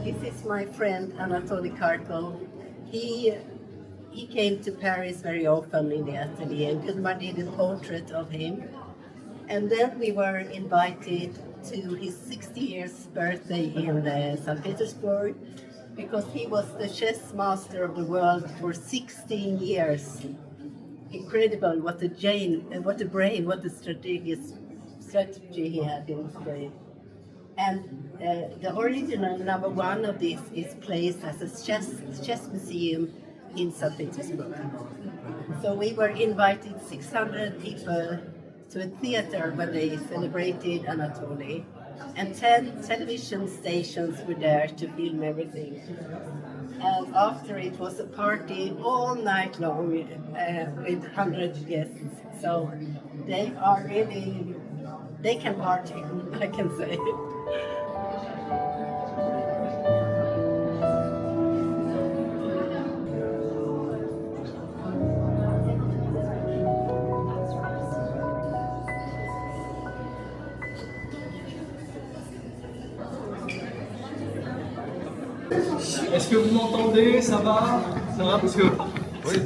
This is my friend Anatoly Karpov. He came to Paris very often in the atelier, and Gudmar did a portrait of him. And then we were invited to his 60 years birthday in St. Petersburg, because he was the chess master of the world for 16 years. Incredible what the brain, what the strategy he had in his brain. And the original number one of this is placed as a chess museum in St. Petersburg. So we were invited 600 people to a theater when they celebrated Anatoly, and 10 television stations were there to film everything. And after it was a party all night long with 100 guests. So they can party, I can say. Est-ce que vous m'entendez? Ça va? Ça va? Parce que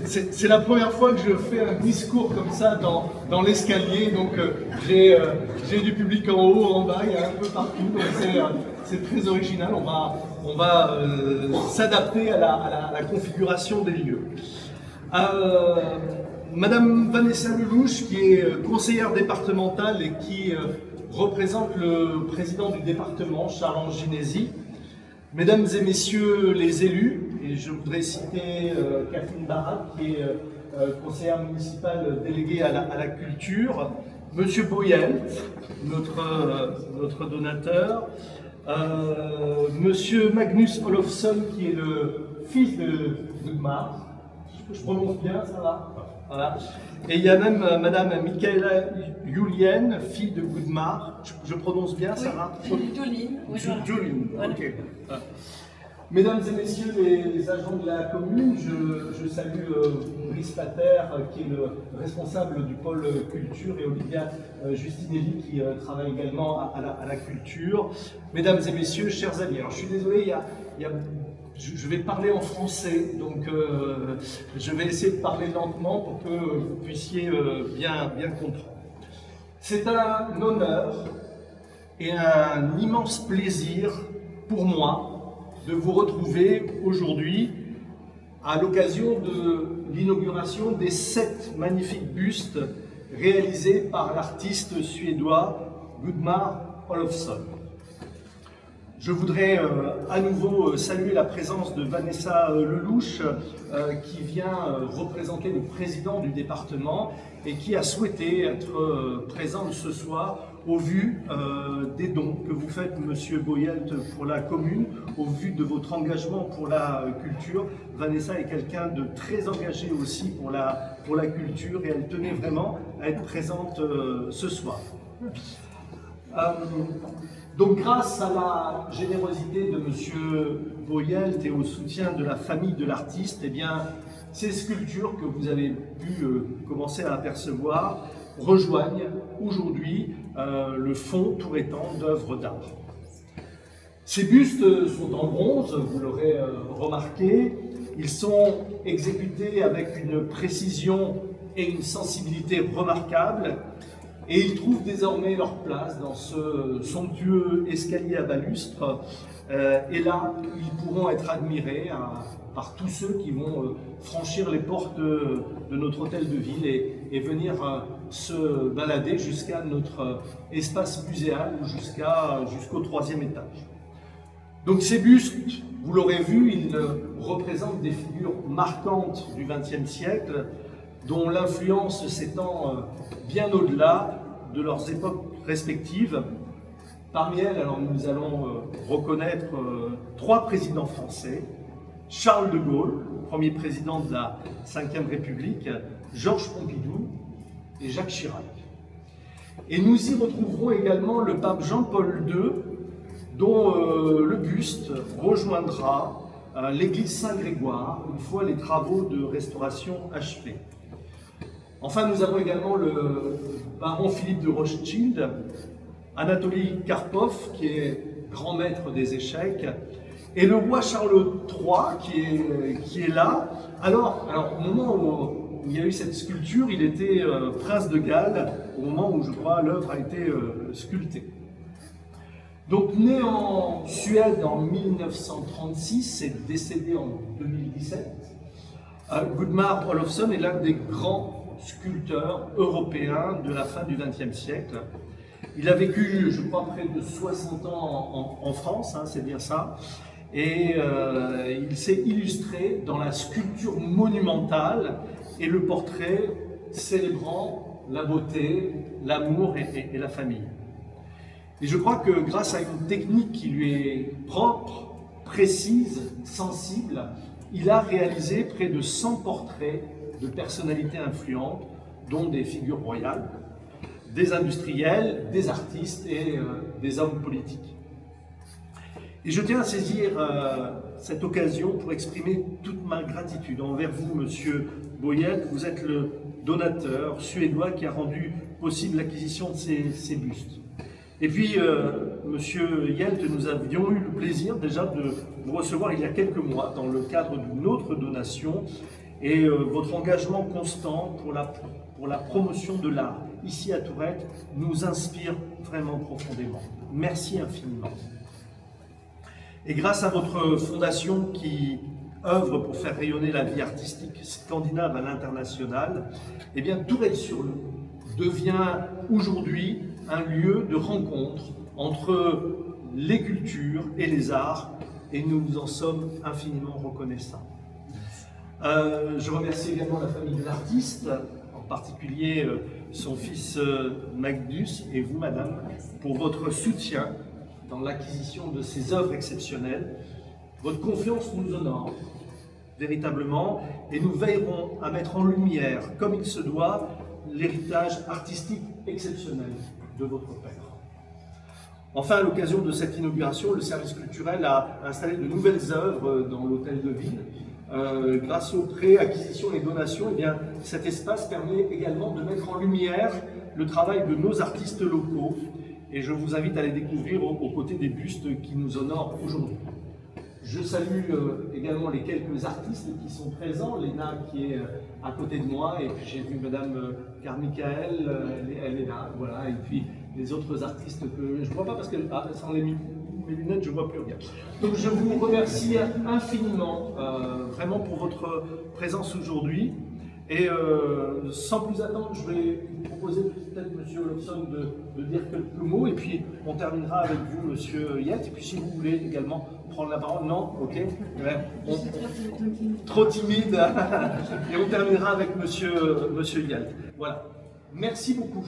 c'est la première fois que je fais un discours comme ça dans l'escalier, donc j'ai du public en haut, en bas, il y a un peu partout, donc c'est très original. On va s'adapter à la configuration des lieux. Madame Vanessa Lelouch, qui est conseillère départementale et qui représente le président du département, Charles Ginesi. Mesdames et messieurs les élus, et je voudrais citer Catherine Barat, qui est conseillère municipale déléguée à la culture, Monsieur Boyelt, notre donateur, Monsieur Magnus Olofsson, qui est le fils de Gudmar. Je prononce bien, ça va? Voilà. Et il y a même Madame Michaela Julien, fille de Gudmar. Je prononce bien, ça va? Julien, ok. Mesdames et messieurs les agents de la commune, je salue Brice Pater, qui est le responsable du pôle culture, et Olivia Justinelli, qui travaille également à la culture. Mesdames et messieurs, chers amis, alors je suis désolé, je vais parler en français, donc je vais essayer de parler lentement pour que vous puissiez bien comprendre. C'est un honneur et un immense plaisir pour moi de vous retrouver aujourd'hui à l'occasion de l'inauguration des 7 magnifiques bustes réalisés par l'artiste suédois Gudmar Olofsson. Je voudrais à nouveau saluer la présence de Vanessa Lelouch, qui vient représenter le président du département et qui a souhaité être présente ce soir au vu des dons que vous faites, Monsieur Boyelt, pour la commune, au vu de votre engagement pour la culture. Vanessa est quelqu'un de très engagé aussi pour la culture, et elle tenait vraiment à être présente ce soir. Donc grâce à la générosité de Monsieur Boyelt et au soutien de la famille de l'artiste, eh bien, ces sculptures que vous avez pu commencer à apercevoir rejoignent aujourd'hui le fonds tourétan d'œuvres d'art. Ces bustes sont en bronze, vous l'aurez remarqué. Ils sont exécutés avec une précision et une sensibilité remarquables, et ils trouvent désormais leur place dans ce somptueux escalier à balustres Et là, ils pourront être admirés par tous ceux qui vont franchir les portes de notre hôtel de ville et venir se balader jusqu'à notre espace muséal ou jusqu'au 3e étage. Donc ces bustes, vous l'aurez vu, ils représentent des figures marquantes du XXe siècle, dont l'influence s'étend bien au-delà de leurs époques respectives. Parmi elles, alors nous allons reconnaître 3 présidents français: Charles de Gaulle, premier président de la Ve République, Georges Pompidou et Jacques Chirac. Et nous y retrouverons également le pape Jean-Paul II, dont le buste rejoindra l'église Saint-Grégoire une fois les travaux de restauration achevés. Enfin, nous avons également le baron Philippe de Rothschild, Anatoly Karpov, qui est grand maître des échecs, et le roi Charles III qui est là. Alors, au moment où il y a eu cette sculpture, il était prince de Galles, au moment où, je crois, l'œuvre a été sculptée. Donc, né en Suède en 1936 et décédé en 2017, Gudmar Olofsson est l'un des grands sculpteurs européens de la fin du XXe siècle. Il a vécu, je crois, près de 60 ans en France, hein, c'est bien ça, et il s'est illustré dans la sculpture monumentale et le portrait célébrant la beauté, l'amour et la famille. Et je crois que grâce à une technique qui lui est propre, précise, sensible, il a réalisé près de 100 portraits de personnalités influentes, dont des figures royales, des industriels, des artistes et des hommes politiques. Et je tiens à saisir cette occasion pour exprimer toute ma gratitude envers vous, Monsieur Boyette. Vous êtes le donateur suédois qui a rendu possible l'acquisition de ces bustes. Et puis, Monsieur Hjelt, nous avions eu le plaisir déjà de vous recevoir il y a quelques mois dans le cadre d'une autre donation, et votre engagement constant pour la promotion de l'art ici à Tourette nous inspire vraiment profondément. Merci infiniment. Et grâce à votre fondation qui œuvre pour faire rayonner la vie artistique scandinave à l'international, eh bien Tourette-sur-Lot devient aujourd'hui un lieu de rencontre entre les cultures et les arts, et nous vous en sommes infiniment reconnaissants. Je remercie également la famille de l'artiste, en particulier son fils Magnus et vous, madame, pour votre soutien dans l'acquisition de ces œuvres exceptionnelles. Votre confiance nous honore véritablement, et nous veillerons à mettre en lumière, comme il se doit, l'héritage artistique exceptionnel de votre père. Enfin, à l'occasion de cette inauguration, le service culturel a installé de nouvelles œuvres dans l'hôtel de ville. Grâce aux prêts, acquisitions et donations, eh bien, cet espace permet également de mettre en lumière le travail de nos artistes locaux, et je vous invite à les découvrir aux côtés des bustes qui nous honorent aujourd'hui. Je salue également les quelques artistes qui sont présents, Léna qui est à côté de moi, et puis j'ai vu Madame Carmichael, elle est là, voilà, et puis les autres artistes que je ne vois pas parce que sans mes lunettes je ne vois plus rien. Donc je vous remercie infiniment vraiment pour votre présence aujourd'hui, et sans plus attendre, je vais vous proposer peut-être Monsieur Olofsson de dire quelques mots, et puis on terminera avec vous Monsieur Hjelt, et puis si vous voulez également prendre la parole, non, ok, trop timide, et on terminera avec Monsieur Hjelt. Voilà, merci beaucoup.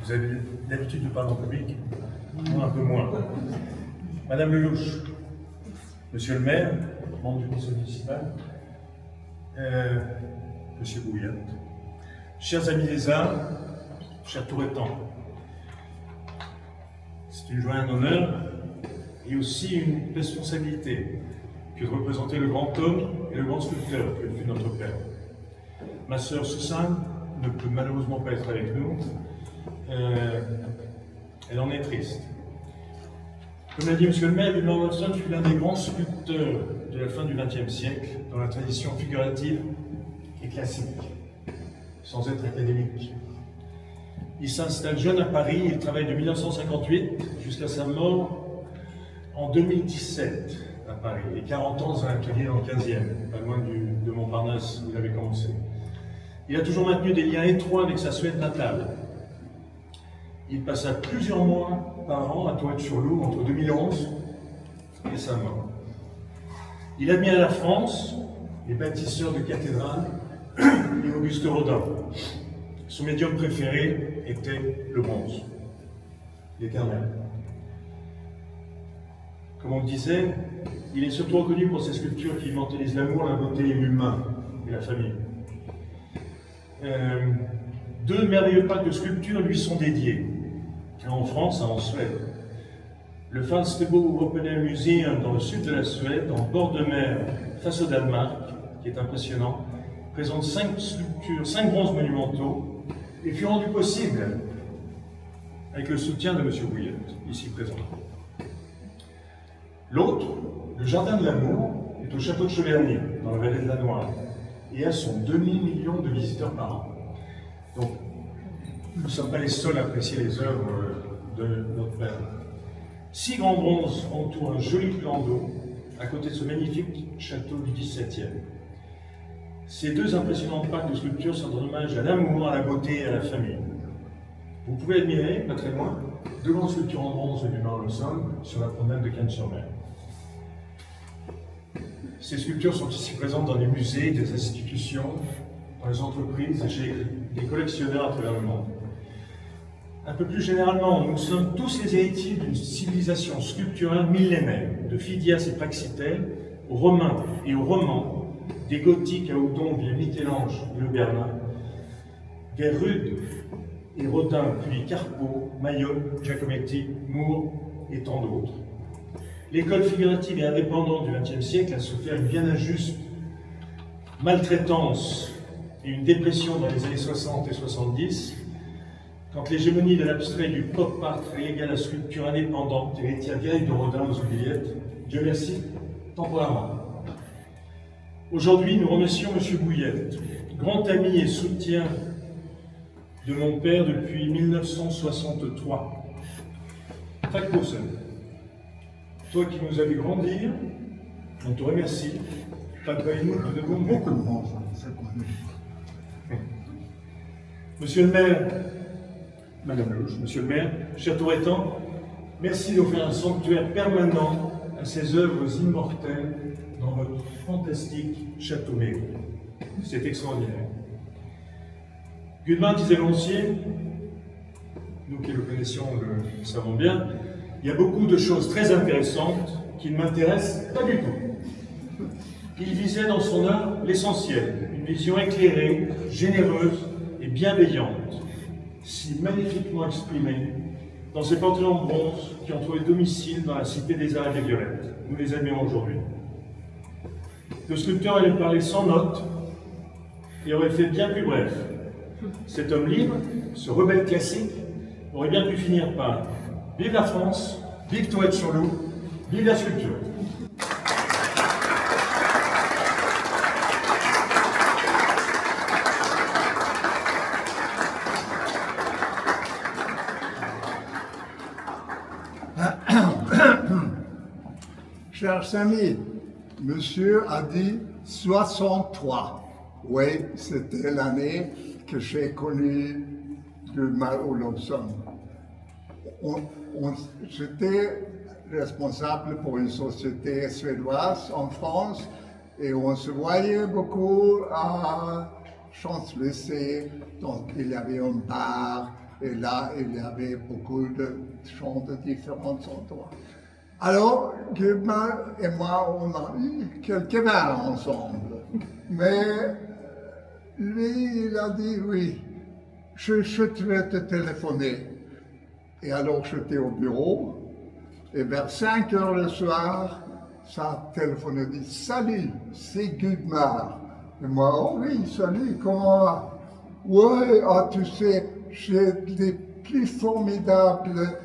Vous avez l'habitude de parler en public, moi un peu moins. Madame Lelouch, Monsieur le maire, membre du conseil municipal, Monsieur Bouillat, chers amis des arts, chers Tourettans, c'est une joie et un honneur, et aussi une responsabilité que de représenter le grand homme et le grand sculpteur que fut notre père. Ma sœur Susanne ne peut malheureusement pas être avec nous. Elle en est triste. Comme l'a dit Monsieur le maire, Gudmar Olofsson fut l'un des grands sculpteurs de la fin du XXe siècle dans la tradition figurative classique, sans être académique. Il s'installe jeune à Paris, il travaille de 1958 jusqu'à sa mort en 2017 à Paris, et 40 ans dans un atelier dans le 15e, pas loin de Montparnasse où il avait commencé. Il a toujours maintenu des liens étroits avec sa Suède natale. Il passa plusieurs mois par an à Tourette-sur-Loup entre 2011 et sa mort. Il admirait la France, les bâtisseurs de cathédrales et Auguste Rodin. Son médium préféré était le bronze, l'éternel. Comme on le disait, il est surtout reconnu pour ses sculptures qui immortalisent l'amour, la beauté, l'humain et la famille. Deux merveilleux packs de sculptures lui sont dédiés, un en France, un en Suède. Le Falsterbo Open Museum dans le sud de la Suède, en bord de mer, face au Danemark, qui est impressionnant, présente 5 sculptures, 5 bronzes monumentaux, et fut rendu possible avec le soutien de M. Bouillette, ici présent. L'autre, le Jardin de l'Amour, est au château de Cheverny, dans la vallée de la Noire, et a son demi-million de visiteurs par an. Donc, nous ne sommes pas les seuls à apprécier les œuvres de notre père. 6 grands bronzes entourent un joli plan d'eau à côté de ce magnifique château du XVIIe. Ces 2 impressionnants packs de sculptures sont un hommage à l'amour, à la beauté et à la famille. Vous pouvez admirer, pas très loin, 2 grandes sculptures en bronze du Mar-le-Somme sur la promenade de Cannes-sur-Mer. Ces sculptures sont ici présentes dans les musées, des institutions, dans les entreprises et chez des collectionneurs à travers le monde. Un peu plus généralement, nous sommes tous les héritiers d'une civilisation sculpturale millénaire, de Phidias et Praxitèle, aux Romains et aux Romans, des Gothiques à Oudon via Michel-Ange et le Bernin, des Rude et Rodin, puis Carpeau, Mayol, Giacometti, Moore et tant d'autres. L'école figurative et indépendante du XXe siècle a souffert une bien injuste maltraitance et une dépression dans les années 60 et 70, quand l'hégémonie de l'abstrait du pop art relégua la sculpture indépendante, héritière vieille de Rodin aux oubliettes, Dieu merci, temporairement. Aujourd'hui, nous remercions M. Bouillette, grand ami et soutien de mon père depuis 1963. Tack Posen, toi qui nous as vu grandir, on te remercie. Tack nous te devons beaucoup. Monsieur le maire, Madame Louche, Monsieur le maire, cher Tourettan, merci d'offrir un sanctuaire permanent à ces œuvres immortelles dans votre fantastique château mairie. C'est extraordinaire. Gudmund disait volontiers, nous qui le connaissions le savons bien, il y a beaucoup de choses très intéressantes qui ne m'intéressent pas du tout. Il visait dans son œuvre l'essentiel, une vision éclairée, généreuse et bienveillante, si magnifiquement exprimée dans ces portraits en bronze qui ont trouvé domicile dans la Cité des Arts et des Violettes. Nous les admirons aujourd'hui. Le sculpteur allait parler sans notes et aurait fait bien plus bref. Cet homme libre, ce rebelle classique, aurait bien pu finir par « Vive la France, vive Tourette-sur-Loup, vive la sculpture !» Chers amis, monsieur a dit 63. Oui, c'était l'année que j'ai connu le Mar-le-Somme. J'étais responsable pour une société suédoise en France et on se voyait beaucoup à Champs-Élysées. Donc il y avait un bar et là il y avait beaucoup de gens de différents endroits. Alors, Gudmund et moi, on a eu quelques vins ensemble. Mais lui, il a dit oui, je vais te téléphoner. Et alors, j'étais au bureau, et vers 5 heures le soir, ça téléphone dit « Salut, c'est Gudmund ». Et moi, oh oui, salut, comment va? Ouais, tu sais, j'ai des plus formidables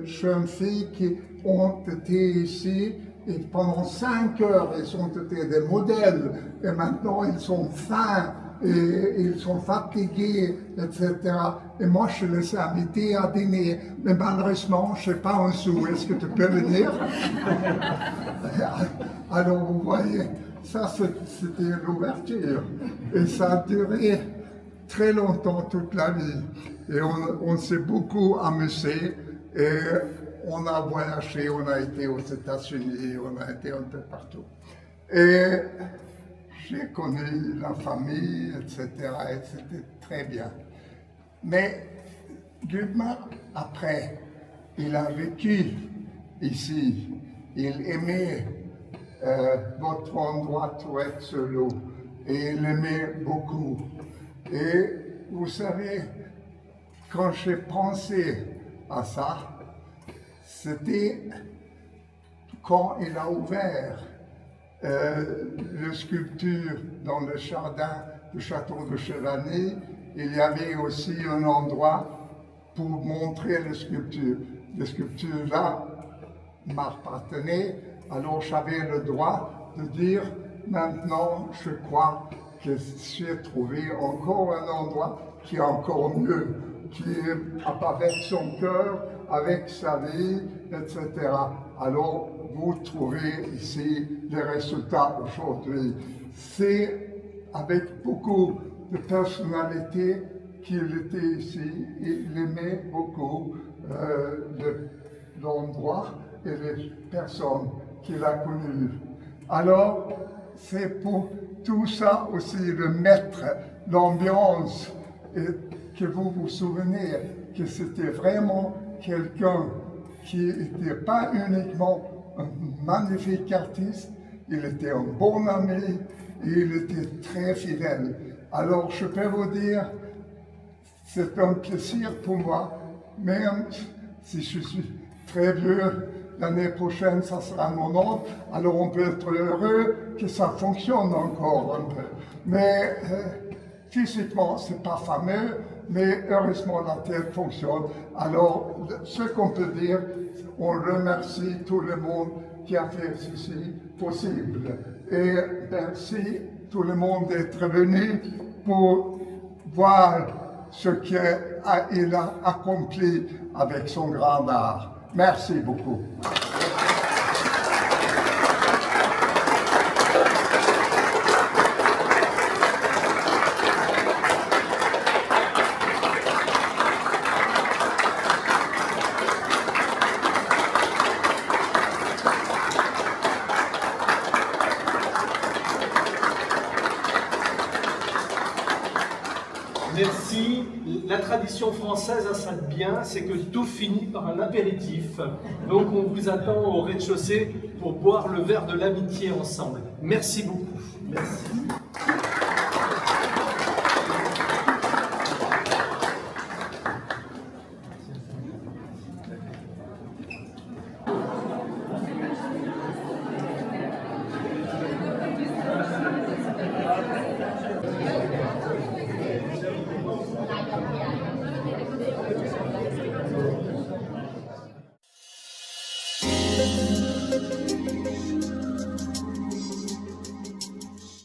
jeunes filles qui ont été ici Et pendant 5 heures, ils ont été des modèles. Et maintenant, ils sont fins et ils sont fatigués, etc. Et moi, je les ai invités à dîner. Mais malheureusement, je n'ai pas un sou. Est-ce que tu peux venir? Alors, vous voyez, ça, c'était l'ouverture. Et ça a duré très longtemps, toute la vie. Et on s'est beaucoup amusé. Et on a voyagé, on a été aux États-Unis, on a été un peu partout. Et j'ai connu la famille, etc. Et c'était très bien. Mais Gudmar, après, il a vécu ici. Il aimait votre endroit Touette sur l'eau. Et il aimait beaucoup. Et vous savez, quand j'ai pensé à ça, c'était quand il a ouvert la sculpture dans le jardin du château de Chevigny, il y avait aussi un endroit pour montrer les sculptures. Les sculptures-là m'appartenaient, alors j'avais le droit de dire, maintenant je crois que j'ai trouvé encore un endroit qui est encore mieux, qui est avec son cœur, avec sa vie, etc. Alors, vous trouvez ici les résultats aujourd'hui. C'est avec beaucoup de personnalité qu'il était ici. Il aimait beaucoup l'endroit et les personnes qu'il a connues. Alors, c'est pour tout ça aussi le maître, l'ambiance, et que vous vous souvenez que c'était vraiment quelqu'un qui n'était pas uniquement un magnifique artiste, il était un bon ami et il était très fidèle. Alors je peux vous dire, c'est un plaisir pour moi, même si je suis très vieux, l'année prochaine ça sera mon oncle, alors on peut être heureux que ça fonctionne encore un peu. Mais physiquement, c'est pas fameux, mais heureusement la tête fonctionne. Alors, ce qu'on peut dire, on remercie tout le monde qui a fait ceci possible. Et merci tout le monde d'être venu pour voir ce qu'il a accompli avec son grand art. Merci beaucoup. Merci. La tradition française a ça de bien, c'est que tout finit par un apéritif. Donc on vous attend au rez-de-chaussée pour boire le verre de l'amitié ensemble. Merci beaucoup. Merci.